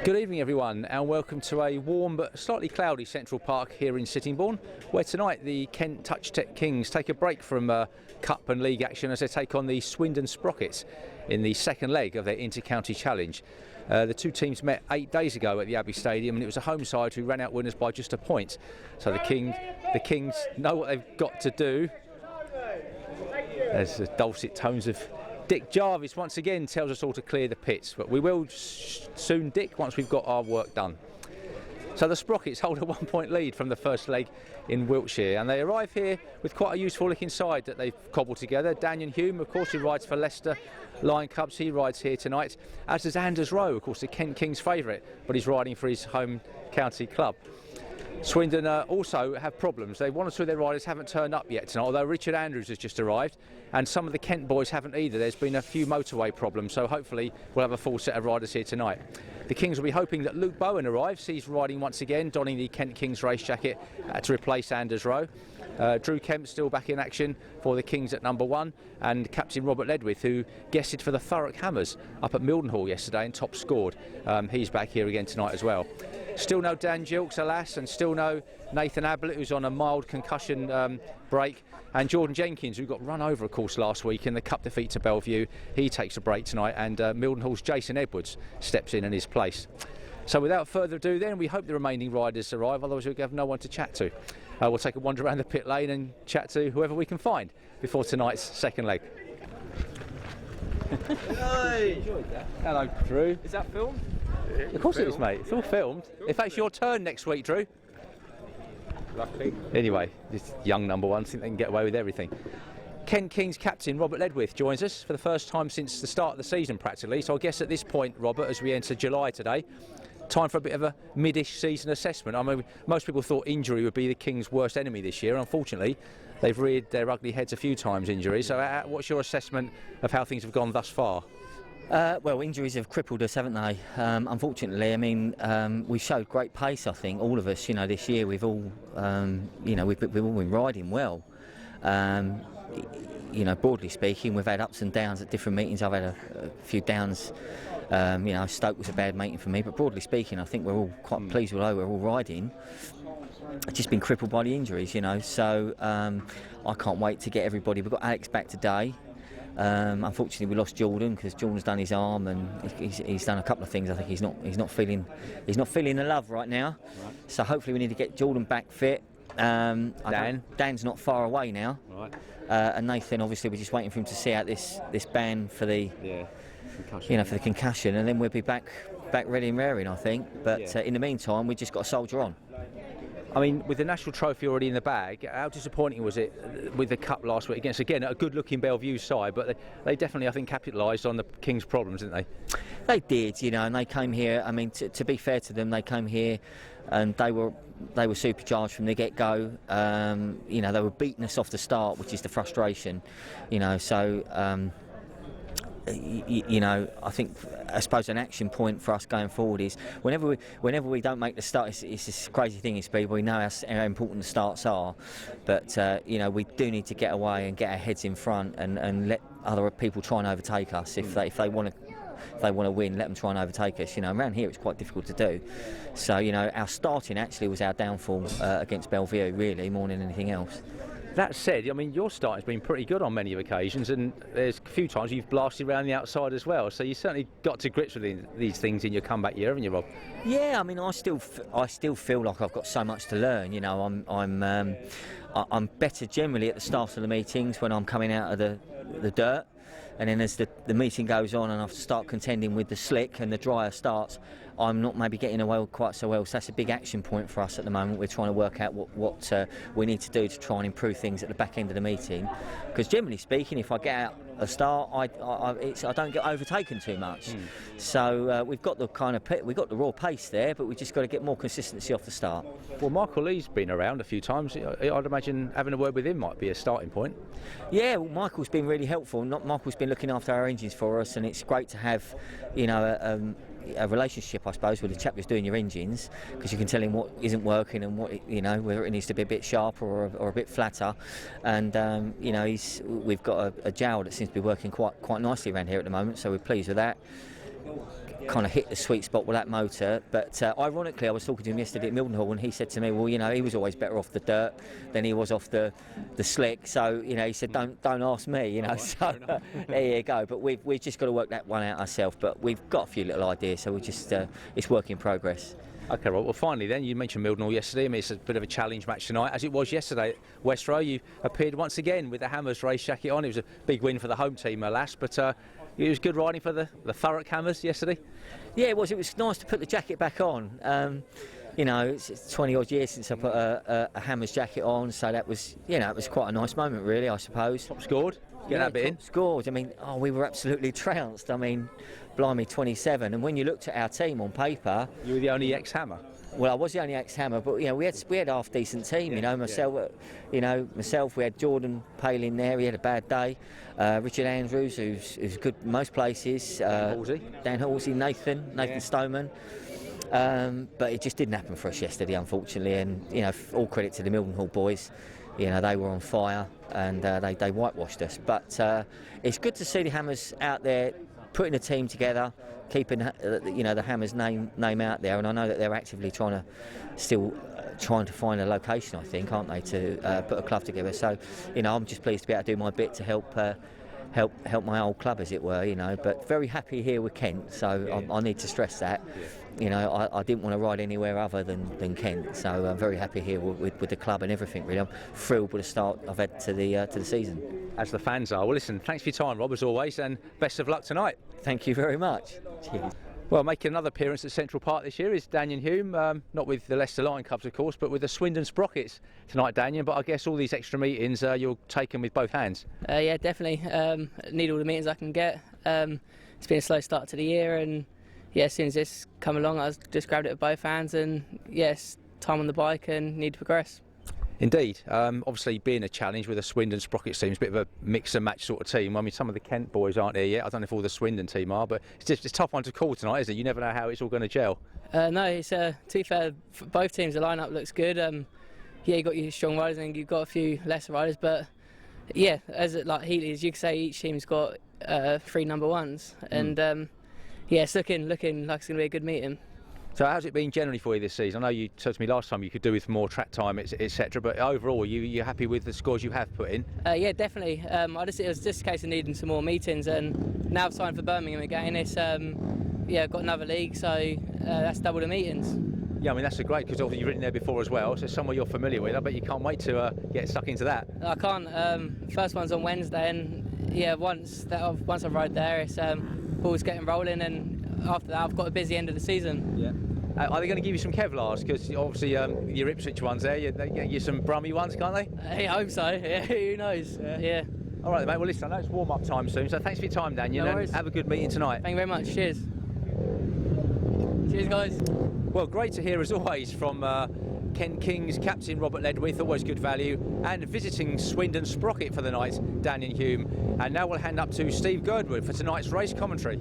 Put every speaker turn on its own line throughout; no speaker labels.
Good evening everyone and welcome to a warm but slightly cloudy Central Park here in Sittingbourne, where tonight the Kent Touch Tech Kings take a break from Cup and League action as they take on the Swindon Sprockets in the second leg of their Inter-County Challenge. The two teams met 8 days ago at the Abbey Stadium and it was a home side who ran out winners by just a point. So the Kings know what they've got to do. There's the dulcet tones of Dick Jarvis once again tells us all to clear the pits, but we will soon, Dick, once we've got our work done. So the Sprockets hold a 1 point lead from the first leg in Wiltshire, and they arrive here with quite a useful looking side that they've cobbled together. Daniel Hume, of course, who rides for Leicester Lion Cubs, he rides here tonight, as does Anders Rowe, of course, the Kent Kings favourite, but he's riding for his home county club. Swindon also have problems. One or two of their riders haven't turned up yet tonight, although Richard Andrews has just arrived and some of the Kent boys haven't either. There's been a few motorway problems, so hopefully we'll have a full set of riders here tonight. The Kings will be hoping that Luke Bowen arrives. He's riding once again, donning the Kent Kings race jacket to replace Anders Rowe. Drew Kemp still back in action for the Kings at number 1, and Captain Robert Ledwith, who guested for the Thurrock Hammers up at Mildenhall yesterday and top scored. He's back here again tonight as well. Still no Dan Gilks, alas, and still no Nathan Ablett, who's on a mild concussion break, and Jordan Jenkins, who got run over, of course, last week in the Cup defeat to Bellevue. He takes a break tonight, and Mildenhall's Jason Edwards steps in his place. So without further ado then, we hope the remaining riders arrive, otherwise we'll have no one to chat to. We'll take a wander around the pit lane and chat to whoever we can find before tonight's second leg.
Hey.
Hello, Drew.
Is that filmed?
Of course it is, mate. It's all filmed. In fact, it's your turn next week, Drew.
Lucky.
Anyway, this young number 1 think they can get away with everything. Kent Kings captain Robert Ledwith joins us for the first time since the start of the season practically. So I guess at this point, Robert, as we enter July today, time for a bit of a mid-ish season assessment. I mean, most people thought injury would be the Kings' worst enemy this year. Unfortunately, they've reared their ugly heads a few times, injuries. So what's your assessment of how things have gone thus far?
Well, injuries have crippled us, haven't they? Unfortunately, I mean, we showed great pace. I think all of us, this year we've all, we've all been riding well. Broadly speaking, we've had ups and downs at different meetings. I've had a few downs. Stoke was a bad meeting for me, but broadly speaking, I think we're all quite pleased with how we're all riding. It's just been crippled by the injuries, So I can't wait to get everybody. We've got Alex back today. Unfortunately, we lost Jordan because Jordan's done his arm and he's done a couple of things. I think he's not feeling the love right now. Right. So hopefully we need to get Jordan back fit. Dan's not far away now. Right. And Nathan, obviously, we're just waiting for him to see out this ban for the concussion. For the concussion, and then we'll be back ready and raring, I think. But in the meantime, we just got to soldier on.
I mean, with the national trophy already in the bag, how disappointing was it with the Cup last week against, again, a good-looking Bellevue side, but they definitely, I think, capitalised on the Kings' problems, didn't they?
They did, and they came here, I mean, to be fair to them, they came here and they were supercharged from the get-go. They were beating us off the start, which is the frustration, so... I suppose an action point for us going forward is whenever we don't make the start, it's this crazy thing in speed. We know how important the starts are, but we do need to get away and get our heads in front and let other people try and overtake us. If they want to win, let them try and overtake us. Around here it's quite difficult to do. So our starting actually was our downfall against Bellevue, really, more than anything else.
That said, I mean, your start has been pretty good on many occasions, and there's a few times you've blasted around the outside as well. So you certainly got to grips with these things in your comeback year, haven't you, Rob? Yeah,
I mean, I still feel like I've got so much to learn. I'm better generally at the start of the meetings when I'm coming out of the dirt, and then as the meeting goes on and I start contending with the slick and the drier starts, I'm not maybe getting away quite so well. So that's a big action point for us at the moment. We're trying to work out what we need to do to try and improve things at the back end of the meeting. Because generally speaking, if I get out a start, I don't get overtaken too much. So we've got the raw pace there, but we've just got to get more consistency off the start.
Well, Michael Lee's been around a few times. I'd imagine having a word with him might be a starting point.
Yeah, well, Michael's been really helpful. Michael's been looking after our engines for us, and it's great to have, a relationship, I suppose, with the chap who's doing your engines, because you can tell him what isn't working and what whether it needs to be a bit sharper or a bit flatter. And we've got a jowl that seems to be working quite nicely around here at the moment, so we're pleased with that. kind of hit the sweet spot with that motor. But ironically, I was talking to him yesterday at Mildenhall, and he said to me, well, you know, he was always better off the dirt than he was off the slick. So, you know, he said, don't ask me, you know. So there you go. But we've just got to work that one out ourselves. But we've got a few little ideas, so we just it's work in progress.
Okay, right. Well, finally then, you mentioned Mildenhall yesterday. I mean, it's a bit of a challenge match tonight, as it was yesterday at West Row. You appeared once again with the Hammers race jacket on. It was a big win for the home team, alas, but it was good riding for the Thurrock Hammers yesterday.
Yeah, it was. It was nice to put the jacket back on. You know, it's 20 odd years since I put a Hammers jacket on, so that was, you know, it was quite a nice moment, really, I suppose.
Top scored. Get that bit in.
Scored. I mean, we were absolutely trounced. I mean, blimey, 27. And when you looked at our team on paper,
you were the only ex-Hammer.
Well, I was the only ex-Hammer, but you know, we had a half decent team. You know, myself, we had Jordan Palin there. He had a bad day. Richard Andrews, who's good most places. Dan Halsey, Nathan Stoneman. But it just didn't happen for us yesterday, unfortunately. And you know, all credit to the Mildenhall boys. You know, they were on fire and they whitewashed us. But it's good to see the Hammers out there putting a team together, keeping the Hammers name out there. And I know that they're actively trying to find a location, I think, aren't they, to put a club together. So, you know, I'm just pleased to be able to do my bit to help my old club, as it were, you know. But very happy here with Kent, so I need to stress that. You know, I didn't want to ride anywhere other than Kent, so I'm very happy here with the club and everything, really. I'm thrilled with the start I've had to the season.
As the fans are. Well, listen, thanks for your time, Rob, as always, and best of luck tonight.
Thank you very much. Cheers.
Well, making another appearance at Central Park this year is Daniel Hume, not with the Leicester Lion Cubs, of course, but with the Swindon Sprockets tonight, Daniel. But I guess all these extra meetings you'll take them with both hands.
Yeah, definitely. Need all the meetings I can get. It's been a slow start to the year, and yeah, as soon as this come along, I just grabbed it with both hands, and yes, time on the bike and need to progress.
Indeed. Obviously, being a challenge with a Swindon Sprockets team, it's a bit of a mix and match sort of team. I mean, some of the Kent boys aren't there yet. I don't know if all the Swindon team are, but it's a tough one to call tonight, isn't it? You never know how it's all going to gel.
No, it's to be fair, for both teams, the lineup looks good. Yeah, you got your strong riders and you've got a few lesser riders, but yeah, as it like Heatley's, you could say each team's got 3 number ones, and yeah, it's looking like it's going to be a good meeting.
So how's it been generally for you this season? I know you said to me last time you could do with more track time, etc. But overall, you're happy with the scores you have put in?
Yeah, definitely. It was just a case of needing some more meetings, and now I've signed for Birmingham again. It's got another league, so that's double the meetings. Yeah,
I mean that's great, because obviously you've written there before as well, so it's somewhere you're familiar with. I bet you can't wait to get stuck into that.
I can't. First one's on Wednesday, and yeah, once I've rode there, it's ball's getting rolling, and after that I've got a busy end of the season.
Yeah. Are they going to give you some Kevlars? Because obviously your Ipswich ones there, they get you some Brummy ones, can't they?
I hope so. Yeah, who knows? Yeah.
All right, mate. Well, listen, I know it's warm-up time soon, so thanks for your time, Daniel,
No worries.
and have a good meeting tonight.
Thank you very much. Cheers. Cheers, guys.
Well, great to hear as always from Kent Kings captain Robert Ledwith, always good value, and visiting Swindon Sprocket for the night, Daniel Hume. And now we'll hand up to Steve Girdwood for tonight's race commentary.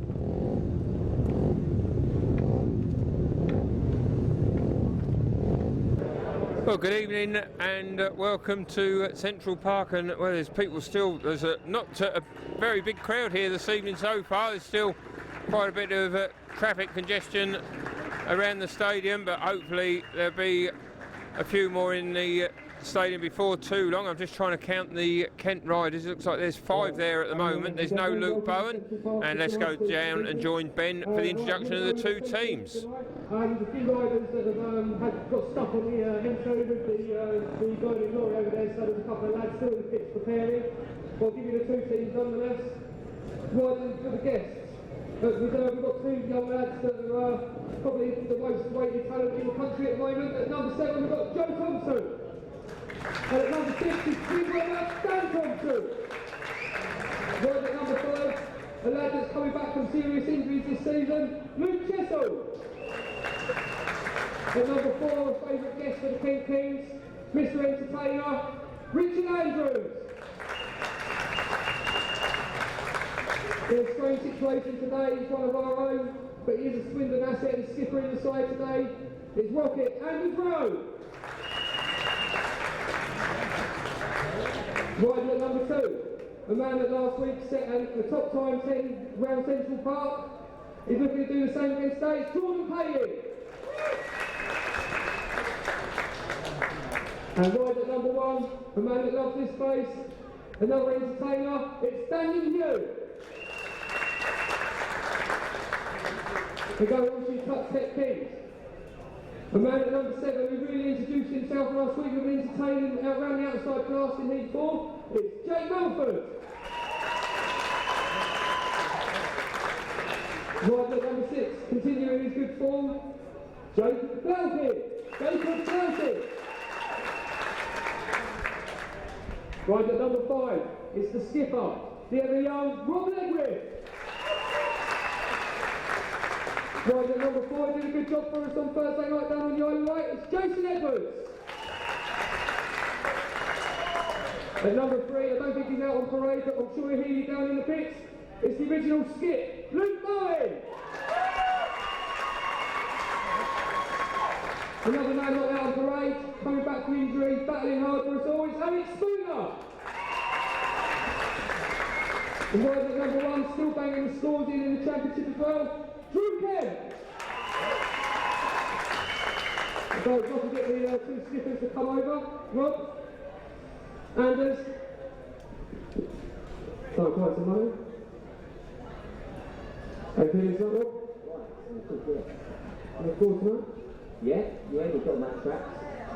Well, good evening and welcome to Central Park. And well, there's people still. There's not a very big crowd here this evening so far. There's still quite a bit of traffic congestion around the stadium, but hopefully there'll be a few more in the stadium before too long. I'm just trying to count the Kent riders. It looks like there's 5 there at the moment. There's no Luke Bowen, and let's go down and join Ben for the introduction of the 2 teams.
And a few riders that have got stuck on the intro with the guiding lorry over there, so there's a couple of lads still in the pits preparing. I'll give you the 2 teams nonetheless. Riding for the guests. We've got 2 young lads that are probably the most weighted talent in the country at the moment. At number 7 we've got Joe Thompson. And at number 6 is Steve Dan Thompson. Riding at number 5, a lad that's coming back from serious injuries this season, Luke Chessel. At number 4, a favourite guest for the Kent Kings, Mr. Entertainer, Richard Andrews. In a strange situation today, he's one of our own, but he is a Swindon asset and skipper in the side today. It's Rocket Andy Rowe. Riding at number 2, a man that last week set a top time 10 round Central Park, He's looking to do the same against Day. It's Jordan Paley. And right at number 1, a man that loves this space, another entertainer, it's Daniel Hugh. We go on to Touch Tech Kings. A man at number 7 who really introduced himself last week with entertaining around the outside class in Heat 4, it's Jake Melford. Right at number 6, continuing his good form, Jacob Clouty. Right at number 5, it's the skipper, the ever young Rob Ledwith. Right at number 4, did a good job for us on Thursday night down on the Isle of Wight, it's Jason Edwards. At number 3, I don't think he's out on parade, but I'm sure he'll hear you down in the pits, it's the original skip, Luke Bowen. Another man not out on parade, coming back from injury, battling hard for us all, it's Alex Spooner. And right at number 1, still banging the scores in the championship as well, Drew Kemp. So Rob will get the 2 skippers to come over. Rob, Anders, don't quite some money. How you feeling, Rob? Look forward to that?
Yeah, we've got match tracks,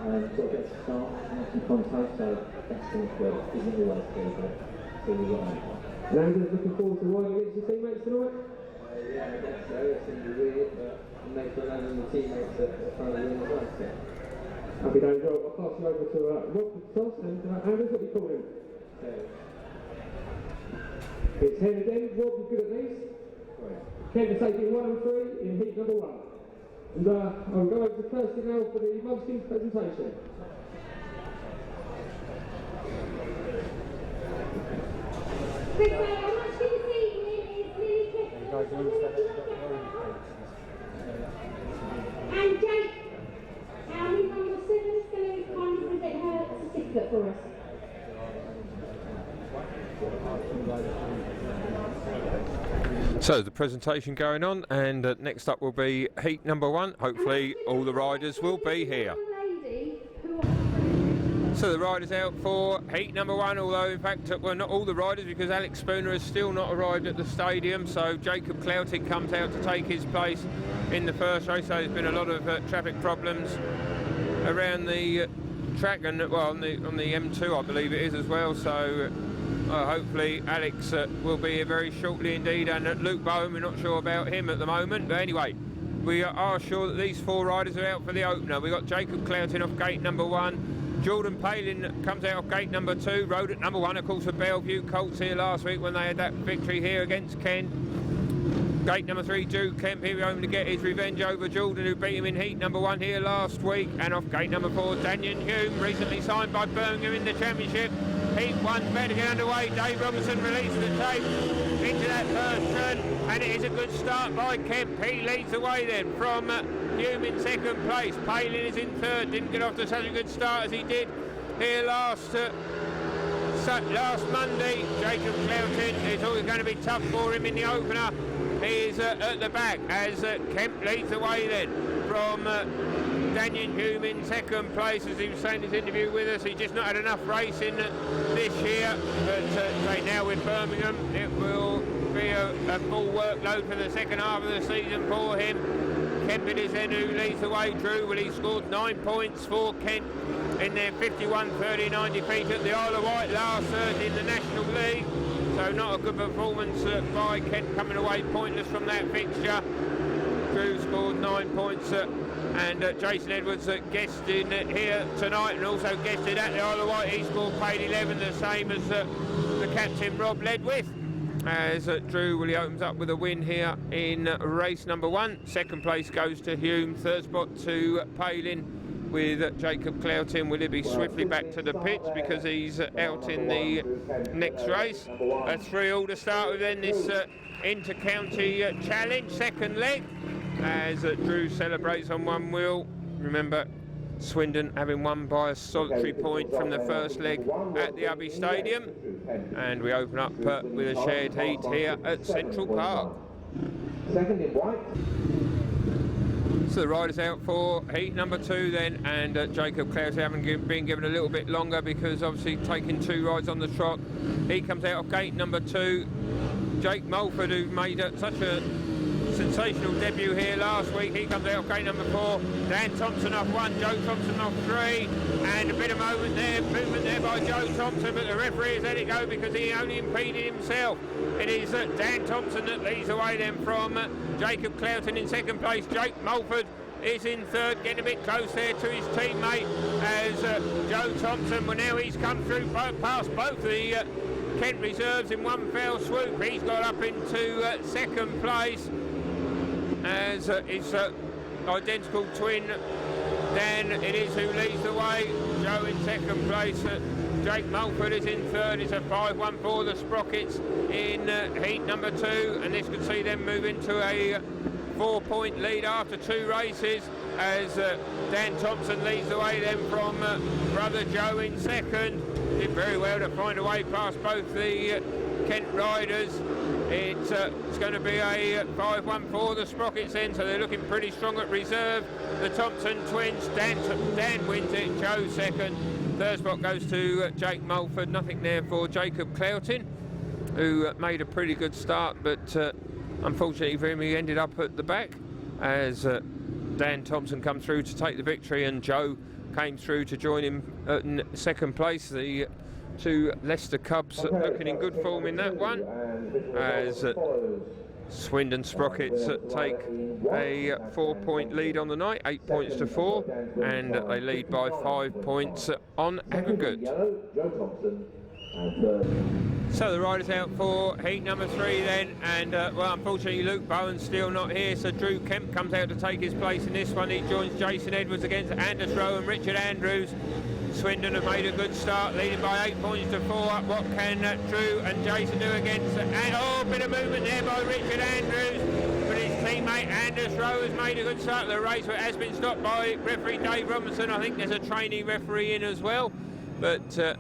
sort of get to start, and some contact, so that's things good. Isn't always good, but see we get on.
And Anders looking forward to riding against your teammates tonight?
Yeah, I guess so. It's going to be weird, but it makes sure none of the teammates are trying to win the race. So.
Happy days, Rob. I'll pass you over to Rob for the toss, and Anders, what do you call him? It's Hen again. Rob, you're good at these. Ken to take it 1 and 3 in heat number 1. And I'll go over to Kirsty now for the Munchkins presentation.
Quick, how much do you see is really quick? And Jake, our new number 7 is going to kindly present her certificate for us.
So the presentation going on, and next up will be heat number 1. Hopefully all the riders will be here. So the riders out for heat number 1, although in fact well, not all the riders, because Alex Spooner has still not arrived at the stadium, so Jacob Clouty comes out to take his place in the first race. So there's been a lot of traffic problems around the track, and well on the M2 I believe it is as well, so hopefully Alex will be here very shortly indeed, and Luke Bowen, we're not sure about him at the moment, but anyway, we are sure that these 4 riders are out for the opener. We've got Jacob Clouty off gate number 1, Jordan Palin comes out of gate number 2, rode at number 1 of course for Bellevue Colts here last week when they had that victory here against Kent. Gate number 3, Drew Kemp here hoping to get his revenge over Jordan, who beat him in heat number 1 here last week. And off gate number 4, Daniel Hume, recently signed by Birmingham in the championship. Heat 1 about to get underway. Dave Robinson released the tape into that first turn, and it is a good start by Kemp. He leads the way then from Hume in 2nd place. Palin is in 3rd, didn't get off to such a good start as he did here last Monday. Jacob Clouton, it's always going to be tough for him in the opener. He is at the back as Kemp leads the way then from Daniel Hume in 2nd place. As he was saying in his interview with us, he's just not had enough racing this year, but say now with Birmingham it will be a full workload for the second half of the season for him. Kemp it is then who leads the way. Drew, well, he scored 9 points for Kent in their 51-39 defeat at the Isle of Wight last Thursday in the National League. So not a good performance by Kent, coming away pointless from that fixture. Drew scored 9 points and Jason Edwards guested here tonight and also guested at the Isle of Wight. He scored paid 11, the same as the captain Rob Ledwith. As Drew really opens up with a win here in race number 1. 2nd place goes to Hume, 3rd spot to Palin, with Jacob Clouton. Will he be swiftly back to the pits because he's out in the next race? A 3-all to start with then this inter-county challenge, 2nd leg, as Drew celebrates on one wheel. Remember, Swindon having won by a solitary point from the first leg at the Abbey Stadium. And we open up with a shared heat here at Central Park.
second in white.
So the riders out for heat number 2 then, and Jacob Clouty having been given a little bit longer because obviously taking 2 rides on the trot. He comes out of gate number 2. Jake Mulford, who made such a sensational debut here last week, he comes out of gate number 4. Dan Thompson off 1, Joe Thompson off 3, and a bit of movement there by Joe Thompson, but the referee has let it go because he only impeded himself. It is Dan Thompson that leads away then from Jacob Cloughton in second place. Jake Mulford is in third, getting a bit close there to his teammate as Joe Thompson. Well, now he's come through past both the Kent reserves in one fell swoop. He's got up into second place as his identical twin Dan, it is who leads the way. Joe in second place. Jake Mulford is in third. It's a 5-1 for the Sprockets in heat number 2, and this could see them move into a 4-point lead after 2 races as Dan Thompson leads the way then from brother Joe in second. Did very well to find a way past both the Kent riders. It's going to be a 5-1 for the Sprockets then, so they're looking pretty strong at reserve. The Thompson twins, Dan wins it, Joe second. Third spot goes to Jake Mulford. Nothing there for Jacob Cloughton, who made a pretty good start, but unfortunately for him, he ended up at the back as Dan Thompson come through to take the victory, and Joe came through to join him in second place. The 2 Leicester Cubs looking in good form in that one as Swindon Sprockets take a 4-point lead on the night, 8 points to 4, and they lead by 5 points on aggregate. So the riders out for heat number 3 then, and well, unfortunately Luke Bowen's still not here, so Drew Kemp comes out to take his place in this one. He joins Jason Edwards against Anders Rowe and Richard Andrews. Swindon have made a good start, leading by 8 points to 4. What can Drew and Jason do against? Oh, a bit of movement there by Richard Andrews, but his teammate Anders Rowe has made a good start of the race, but has been stopped by referee Dave Robinson. I think there's a trainee referee in as well, but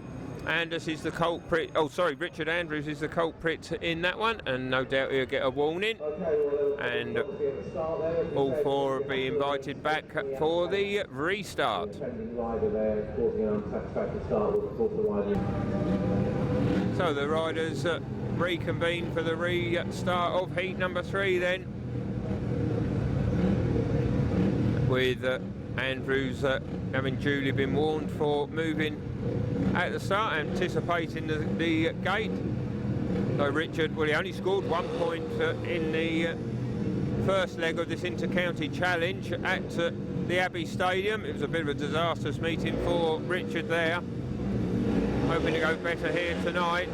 Anders is the culprit. Oh, sorry, Richard Andrews is the culprit in that one, and no doubt he'll get a warning. And all 4 will be invited back for the restart. So the riders reconvene for the restart of heat number 3 then, with Andrews having duly been warned for moving at the start, anticipating the gate. So Richard, well, he only scored 1 point in the first leg of this inter-county challenge at the Abbey Stadium. It was a bit of a disastrous meeting for Richard there. Hoping to go better here tonight.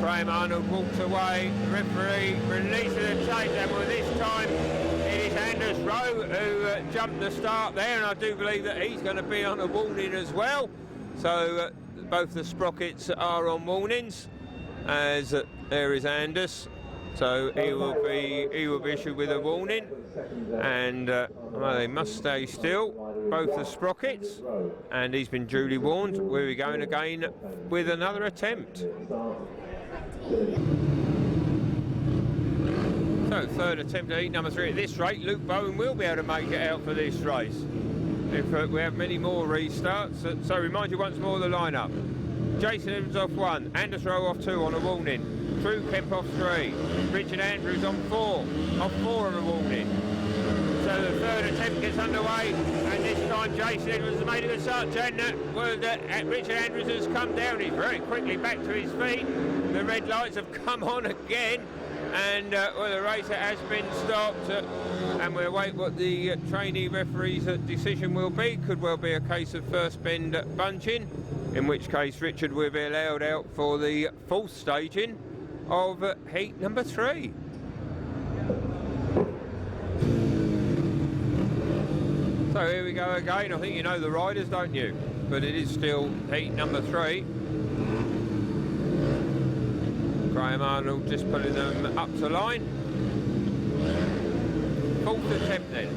Graham Arnold walks away. The referee releases the tape, and well, this time it is Anders Rowe who jumped the start there, and I do believe that he's going to be on a warning as well. So both the Sprockets are on warnings, as there is Anders. So he will be issued with a warning, and well, they must stay still, both the Sprockets, and he's been duly warned. We're going again with another attempt. So third attempt at heat number 3 at this rate. Luke Bowen will be able to make it out for this race if we have many more restarts. So remind you once more the lineup. Jason Evans off 1, Anders Rowe off 2 on a warning, Drew Kemp off 3, Richard Andrews on 4, off 4 on a warning. So the third attempt gets underway, and this time Jason Edwards has made a good start. Richard Andrews has come down. He's very quickly back to his feet. The red lights have come on again, and well, the racer has been stopped, and we'll wait what the trainee referee's decision will be. Could well be a case of first bend bunching, in which case Richard will be allowed out for the 4th staging of heat number 3. So here we go again. I think you know the riders, don't you? But it is still heat number 3. Graham Arnold just putting them up to line. 4th attempt then.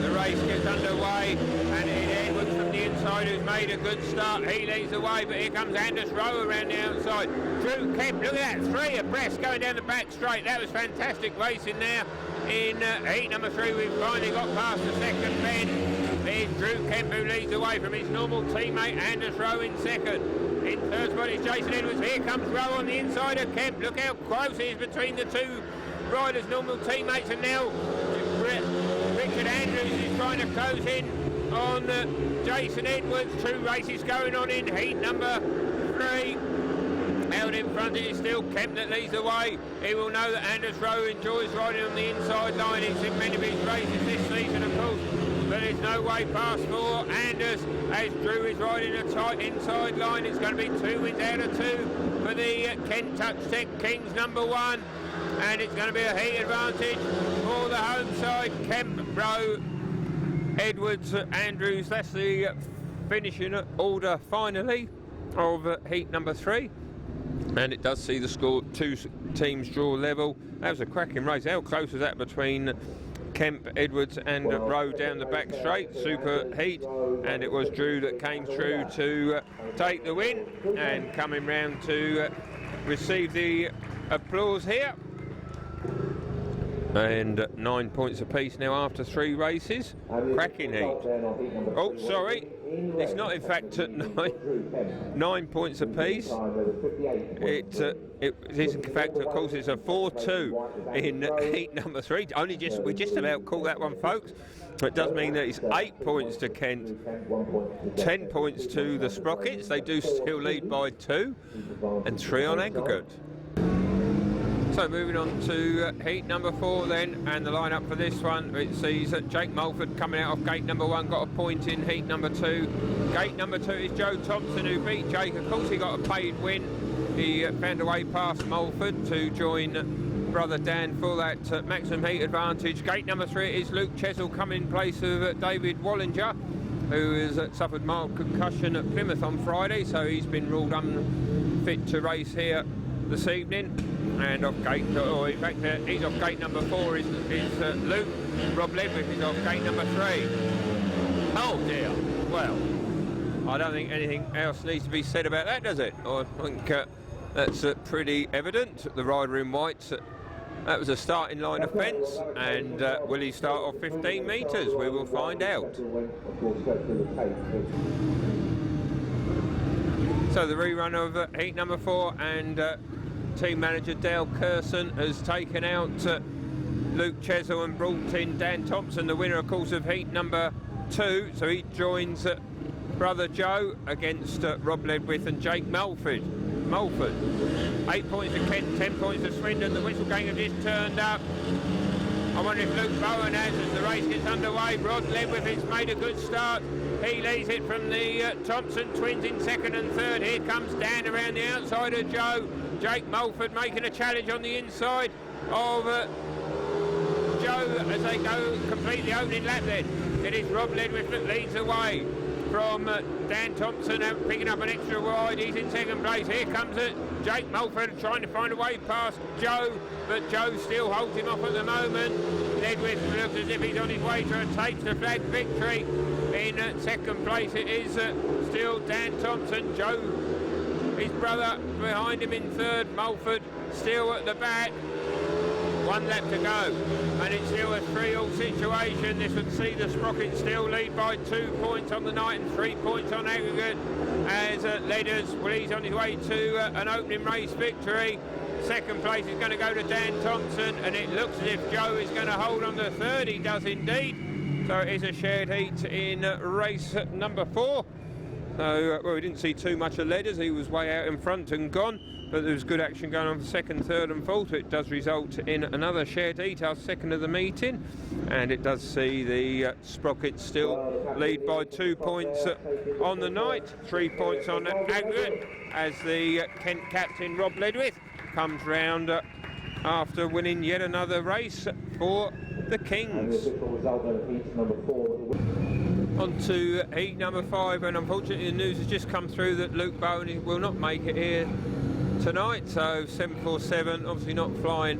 The race gets underway, and it Edwards from the inside outside who's made a good start. He leads the way, but here comes Anders Rowe around the outside. Drew Kemp, look at that, 3 abreast going down the back straight. That was fantastic racing there. In heat number 3, we've finally got past the second bend. There's Drew Kemp who leads away from his normal teammate Anders Rowe in second. In third spot is Jason Edwards. Here comes Rowe on the inside of Kemp. Look how close he is between the two riders' normal teammates, and now Richard Andrews is trying to close in on Jason Edwards. 2 races going on in heat number 3. Out in front it is still Kemp that leads the way. He will know that Anders Rowe enjoys riding on the inside line. He's in many of his races this season, of course, but there's no way past for Anders as Drew is riding a tight inside line. It's going to be 2 wins out of 2 for the Kent Touch Tech Kings number 1, and it's going to be a heat advantage for the home side. Kemp, Rowe, Edwards, Andrews. That's the finishing order finally of heat number 3. And it does see the score, 2 teams draw level. That was a cracking race. How close was that between Kemp, Edwards and Rowe down the back straight? Super heat, and it was Drew that came through to take the win and coming round to receive the applause here. And 9 points apiece now after 3 races. Cracking heat. Oh, sorry. It's not in fact at 9 points apiece. It is in fact, of course, it's a 4-2 in heat number 3. We just about call that one, folks. It does mean that it's 8 points to Kent, 10 points to the Sprockets. They do still lead by 2, and 3 on aggregate. So moving on to heat number 4 then, and the lineup for this one, it sees Jake Mulford coming out of gate number 1, got a point in heat number 2. Gate number 2 is Joe Thompson, who beat Jake. Of course, he got a paid win. He found a way past Mulford to join brother Dan for that maximum heat advantage. Gate number 3 is Luke Chesil coming in place of David Wallinger, who has suffered mild concussion at Plymouth on Friday, so he's been ruled unfit to race here this evening. And off gate, or in fact, he's off gate number 4 is Luke. Rob Ledwith is off gate number 3. Oh dear. Well, I don't think anything else needs to be said about that, does it? I think that's pretty evident. The rider in white, that was a starting line offence, and will he start off 15 metres? We will find out. So the rerun of heat number 4, and team manager Dale Curson has taken out Luke Chesil and brought in Dan Thompson, the winner, of course, of heat number 2. So he joins brother Joe against Rob Ledwith and Jake Mulford. 8 points to Kent, 10 points to Swindon. The whistle gang have just turned up. I wonder if Luke Bowen has as the race gets underway. Rod Ledwith has made a good start. He leads it from the Thompson twins in second and third. Here comes Dan around the outside of Joe. Jake Mulford making a challenge on the inside of Joe as they go complete the opening lap then. It is Rob Ledwith that leads away from Dan Thompson, picking up an extra wide. He's in second place. Here comes it. Jake Mulford trying to find a way past Joe, but Joe still holds him off at the moment. Ledwith looks as if he's on his way to a tapes the flag victory. In second place it is still Dan Thompson. Joe, his brother, behind him in third. Mulford still at the back. 1 lap to go, and it's still a 3-all situation. This would see the Sprockets still lead by 2 points on the night and 3 points on aggregate, as Ledders, well, he's on his way to an opening race victory. Second place is going to go to Dan Thompson, and it looks as if Joe is going to hold on to third. He does indeed. So it is a shared heat in race number 4. So, well, we didn't see too much of Ledders. He was way out in front and gone. But there was good action going on for second, third and fourth. It does result in another shared heat, our second of the meeting. And it does see the Sprockets still lead by 2 points on the night, 3 points on aggregate, as the Kent captain Rob Ledwith comes round after winning yet another race for the Kings. On to heat number 5, and unfortunately the news has just come through that Luke Bowen will not make it here tonight, so 747 obviously not flying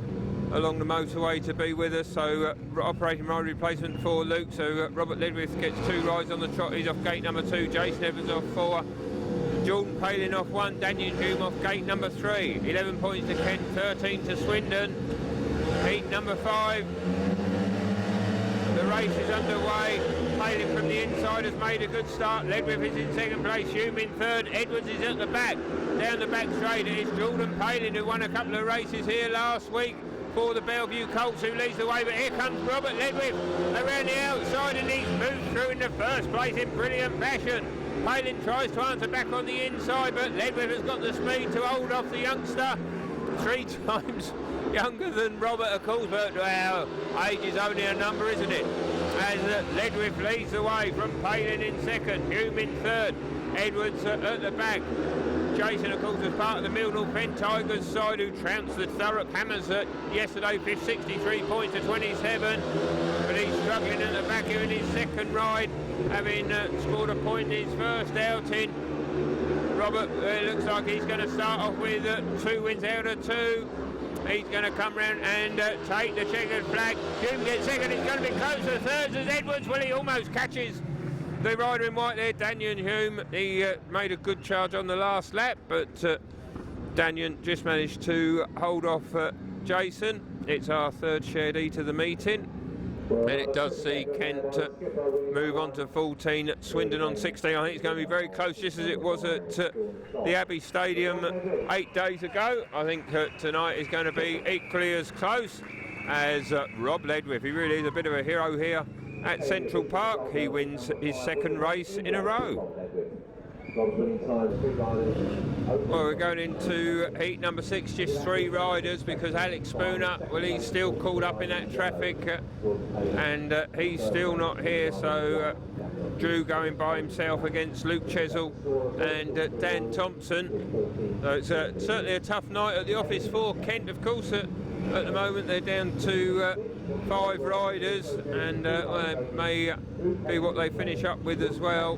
along the motorway to be with us. So operating ride replacement for Luke. So Robert Ledwith gets 2 rides on the trot. He's off gate number 2. Jason Evans off 4. Jordan Palin off 1. Daniel Hume off gate number 3. 11 points to Kent, 13 to Swindon. Heat number 5. The race is underway. Palin from the inside has made a good start. Ledwith is in second place. Hume in third. Edwards is at the back. Down the back straight it is Jordan Palin, who won a couple of races here last week for the Bellevue Colts, who leads the way. But here comes Robert Ledwith around the outside, and he's moved through in the first place in brilliant fashion. Palin tries to answer back on the inside, but Ledwith has got the speed to hold off the youngster. 3 times younger than Robert, of course, but well, age is only a number, isn't it? As Ledwith leads the way from Palin in second, Hume in third, Edwards at the back. Jason, of course, was part of the Millwall Fen Tigers side, who trounced the Thurrock Hammers yesterday, 63 points to 27. But he's struggling at the back here in his second ride, having scored a point in his first outing. Robert looks like he's going to start off with 2 wins out of 2. He's going to come round and take the checkered flag. Hume gets second. It's going to be close to third as Edwards. Well, he almost catches the rider in white there, Daniel Hume. He made a good charge on the last lap, but Daniel just managed to hold off Jason. It's our 3rd shared heat of the meeting, and it does see Kent move on to 14, Swindon on 16. I think it's going to be very close, just as it was at the Abbey Stadium 8 days ago. I think tonight is going to be equally as close as Rob Ledwith. He really is a bit of a hero here at Central Park. He wins his 2nd race in a row. Well, we're going into heat number 6, just 3 riders, because Alex Spooner, well, he's still caught up in that traffic and he's still not here. So Drew going by himself against Luke Chesil and Dan Thompson. So it's certainly a tough night at the office for Kent, of course. At the moment they're down to 5 riders, and it may be what they finish up with as well.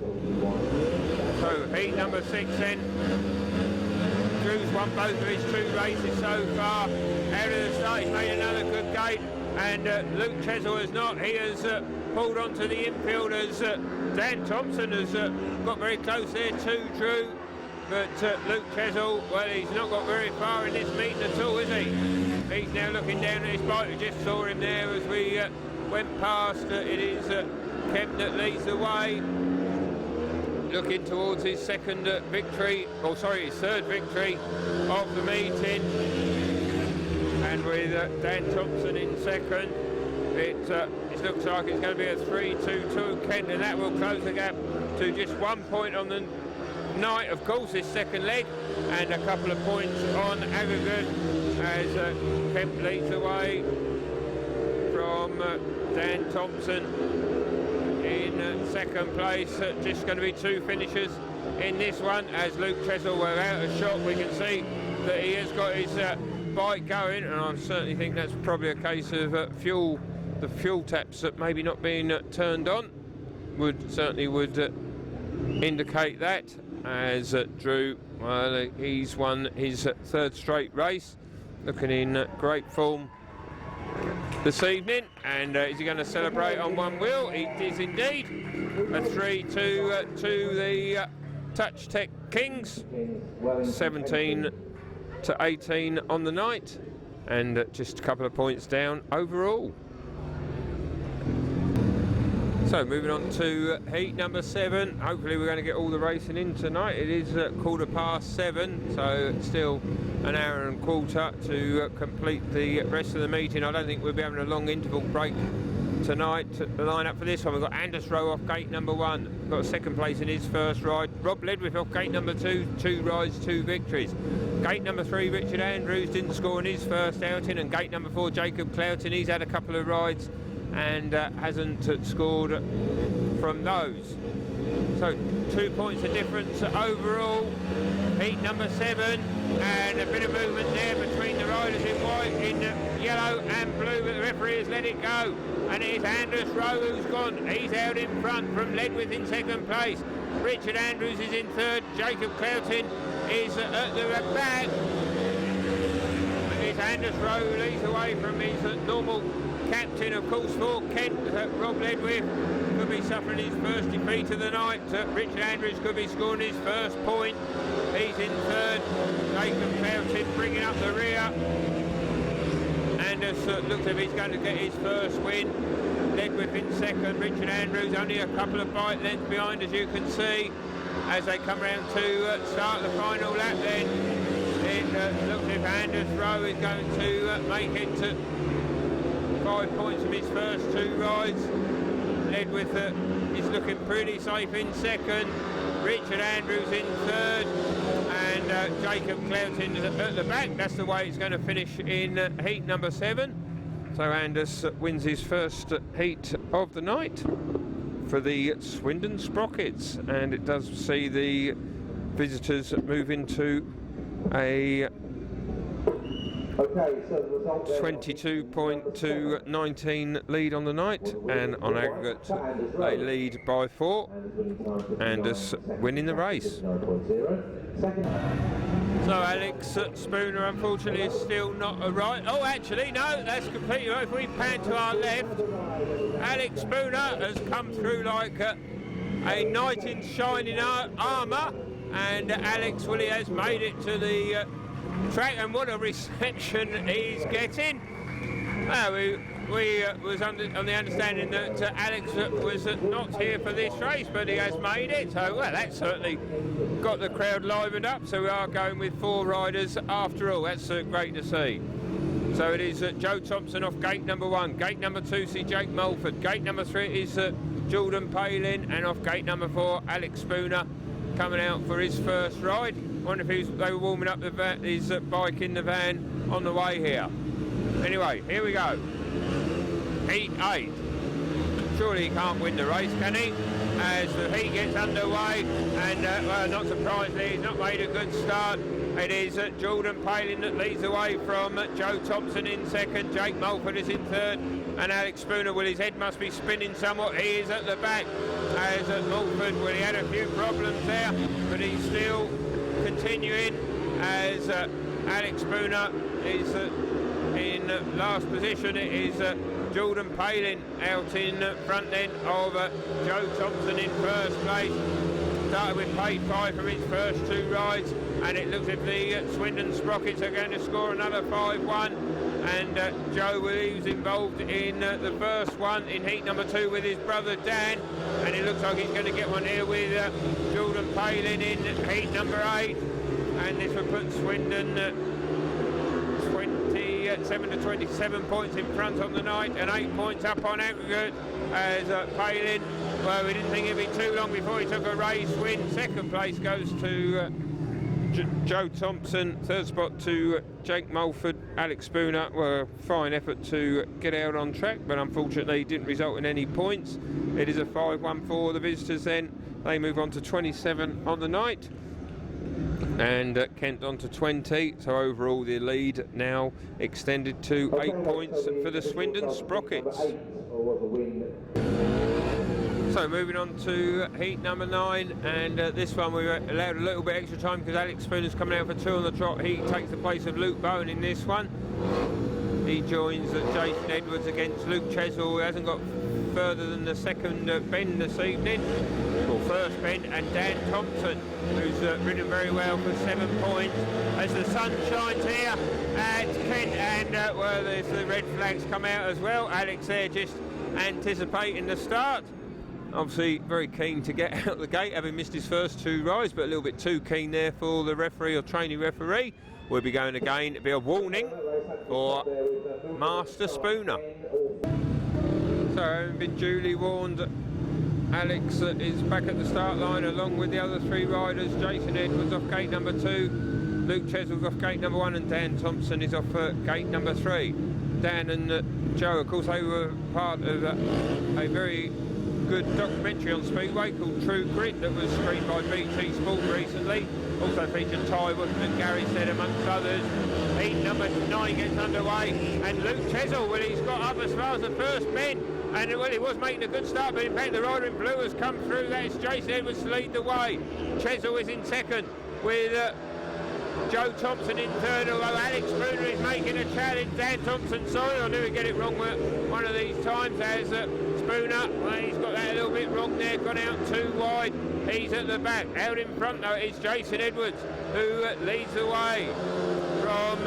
So heat number 6 then. Drew's won both of his 2 races so far. Out of the start, he's made another good gate, and Luke Chesil has not. He has pulled onto the infielders. Dan Thompson has got very close there to Drew, but Luke Chesil, well, he's not got very far in this meeting at all, is he? He's now looking down at his bike. We just saw him there as we went past. It is Kemp that leads the way, looking towards his 2nd victory, or sorry, his 3rd victory of the meeting. And with Dan Thompson in 2nd, it looks like it's going to be a 3-2-2 Kent, and that will close the gap to just 1 point on the night, of course, this 2nd leg, and a couple of points on aggregate as Kemp leads away from Dan Thompson in 2nd place. Just going to be 2 finishers in this one, as Luke Chesil were out of shot. We can see that he has got his bike going, and I certainly think that's probably a case of the fuel taps that maybe not being turned on would indicate that, as Drew, well, he's won his 3rd straight race, looking in great form this evening. And is he going to celebrate on one wheel? It is indeed a 3-2 to the Touch Tech Kings, 17 to 18 on the night, and just a couple of points down overall. So moving on to heat number 7. Hopefully we're going to get all the racing in tonight. It is 7:15, so it's still an hour and a quarter to complete the rest of the meeting. I don't think we'll be having a long interval break tonight. The line-up for this one, we've got Anders Rowe off gate number 1. We've got a 2nd place in his 1st ride. Rob Ledwith off gate number 2, 2 rides, 2 victories. Gate number 3, Richard Andrews didn't score in his 1st outing, and gate number 4, Jacob Cloughton, he's had a couple of rides and hasn't scored from those. So 2 points of difference overall. Heat number 7, and a bit of movement there between the riders in white, in yellow and blue, but the referee has let it go, and it is Anders Rowe who's gone. He's out in front from Ledwith in 2nd place. Richard Andrews is in 3rd. Jacob Cloughton is at the back. It's Anders Rowe leads away from his normal captain, of course, for Kent. Rob Ledwith could be suffering his first defeat of the night. Richard Andrews could be scoring his first point. He's in third. Jacob Cloughton bringing up the rear. Anders looks as if he's going to get his first win. Ledwith in second. Richard Andrews only a couple of bite lengths behind, as you can see, as they come round to start the final lap. Then it looks as if Anders Rowe is going to make it to 5 points from his first 2 rides. Ledwith is looking pretty safe in second. Richard Andrews in third, and Jacob Cloughton at the back. That's the way it's going to finish in heat number 7. So Anders wins his first heat of the night for the Swindon Sprockets, and it does see the visitors move into a 22 to 19 lead on the night, and on aggregate they lead by 4. Anders winning the race. So Alex Spooner unfortunately is still not right. Oh, actually no, that's completely right. If we pan to our left, Alex Spooner has come through like a knight in shining armour, and Alex Willie has made it to the track, and what a reception he's getting. We was on the understanding that Alex was not here for this race, but he has made it. So, well, that certainly got the crowd livened up. So we are going with 4 riders after all. That's great to see. So it is Joe Thompson off gate number 1. Gate number 2, see Jake Mulford. Gate number 3 is Jordan Palin, and off gate number 4, Alex Spooner coming out for his first ride. I wonder if they were warming up his bike in the van on the way here. Anyway, here we go. Heat 8. Surely he can't win the race, can he? As the heat gets underway, and well, not surprisingly, he's not made a good start. It is Jordan Palin that leads away from Joe Thompson in second. Jake Mulford is in third, and Alex Spooner, well, his head must be spinning somewhat. He is at the back, as Mulford, well, he had a few problems there, but he's still continuing, as Alex Spooner is in last position. It is Jordan Palin out in front then of Joe Thompson in first place. Started with paid 5 from his first 2 rides, and it looks as if the Swindon Sprockets are going to score another 5-1. And Joe was involved in the first one in heat number 2 with his brother Dan, and it looks like he's going to get one here with Jordan Palin in heat number 8, and this will put Swindon 7 to 27 points in front on the night, and 8 points up on aggregate, as Palin, well, we didn't think it'd be too long before he took a race win. Second place goes to Joe Thompson, third spot to Jake Mulford. Alex Spooner, well, fine effort to get out on track, but unfortunately didn't result in any points. It is a 5-1 for the visitors then. They move on to 27 on the night, and Kent on to 20, so overall the lead now extended to 8 points for the Swindon Sprockets. So moving on to heat number 9, and this one we were allowed a little bit extra time because Alex Spooner's coming out for 2 on the trot. He takes the place of Luke Bowen in this one. He joins Jason Edwards against Luke Chesel, who hasn't got further than the second bend this evening, or first bend, and Dan Thompson, who's ridden very well for 7 points. As the sun shines here at Kent, and well, there's the red flags come out as well. Alex there just anticipating the start. Obviously very keen to get out the gate, having missed his first 2 rides, but a little bit too keen there for the referee or trainee referee. We'll be going again. It'll be a warning for Master Spooner. So having been duly warned, Alex is back at the start line along with the other 3 riders. Jason Edwards off gate number 2, Luke Chesel's off gate number 1, and Dan Thompson is off gate number 3. Dan and Joe, of course, they were part of a very good documentary on Speedway called True Grit that was screened by BT Sport recently. Also featured Ty Wood and Gary Stead amongst others. Heat number 9 gets underway, and Luke Chesel, well, he's got up as far as the first bend, and well, he was making a good start, but in fact the rider in blue has come through. That is Jason Edwards to lead the way. Chesel is in second with Joe Thompson in third, although Alex Spooner is making making a challenge. Dan Thompson, sorry, I knew he'd get it wrong one of these times, as Spooner, well, he's got that a little bit wrong there, gone out too wide. He's at the back. Out in front though is Jason Edwards, who leads the way from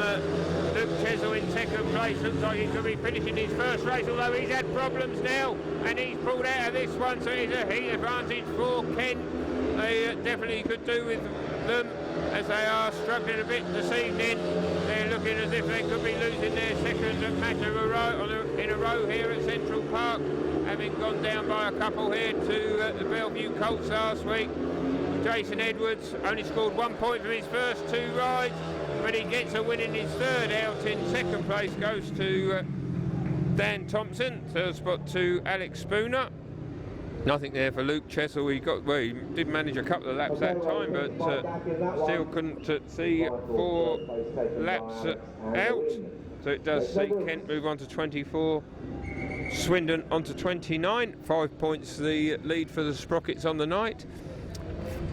Luke Chesil in second place. Looks like he could be finishing his first race, although he's had problems now and he's pulled out of this one, so it's a heat advantage for Kent. They definitely could do with them, as they are struggling a bit this evening. They're looking as if they could be losing their second match in a row here at Central Park, having gone down by a couple here to the Bellevue Colts last week. Jason Edwards only scored 1 point from his first 2 rides, but he gets a win in his third. Out in second place goes to Dan Thompson. Third spot to Alex Spooner. Nothing there for Luke Chesil. He did manage a couple of laps that time, but still couldn't see 4 laps out. So it does see Kent move on to 24, Swindon on to 29. 5 points the lead for the Sprockets on the night.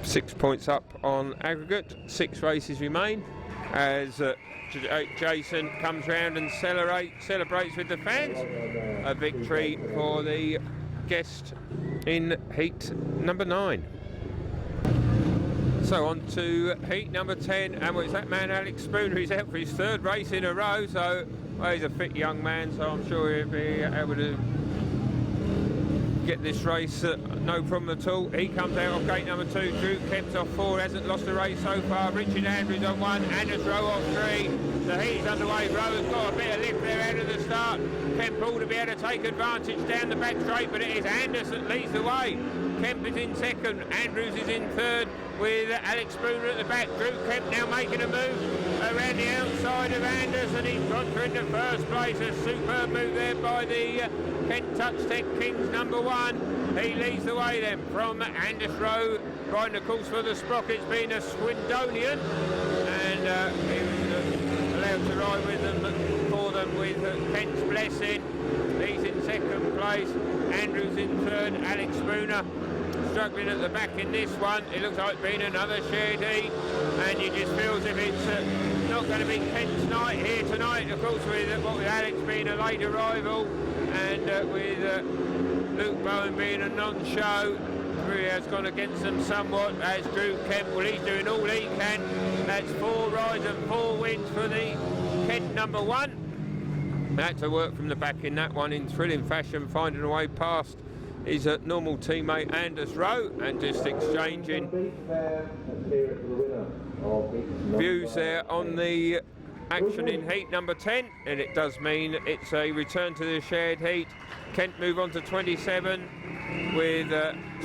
6 points up on aggregate. 6 races remain as Jason comes round and celebrates with the fans. A victory for the guest in heat number 9. So on to heat number 10, and it's that man Alex Spooner. He's out for his 3rd race in a row, so he's a fit young man, so I'm sure he'll be able to get this race no problem at all. He comes out of gate number 2. Drew Kemp's off 4, hasn't lost a race so far. Richard Andrews on 1, Anders Rowe off 3. The heat's underway. Rowe has got a bit of lift there out of the start. Kemp ought to be able to take advantage down the back straight, but it is Anders that leads the way. Kemp is in second, Andrews is in third, with Alex Spooner at the back. Drew Kemp now making a move around the outside of Anders, and he's got her into first place. A superb move there by the Kent Touch Tech Kings number 1. He leads the way then from Anders Rowe, riding the course for the Sprockets, being a Swindonian, and he was allowed to ride with them for them with Kent's blessing. He's in second place, Andrews in third, Alex Spooner struggling at the back in this one. It looks like being another shared heat, and you just feel as if it's not going to be Kent's night here tonight. Of course, with Alex being a late arrival, and with Luke Bowen being a non-show, really has gone against them somewhat, as Drew Kemp, well, he's doing all he can. That's 4 rides and 4 wins for the Kent number 1. Had to work from the back in that one in thrilling fashion, finding a way past his normal teammate Anders Rowe, and just exchanging views there on the action in heat number 10, and it does mean it's a return to the shared heat. Kent move on to 27 with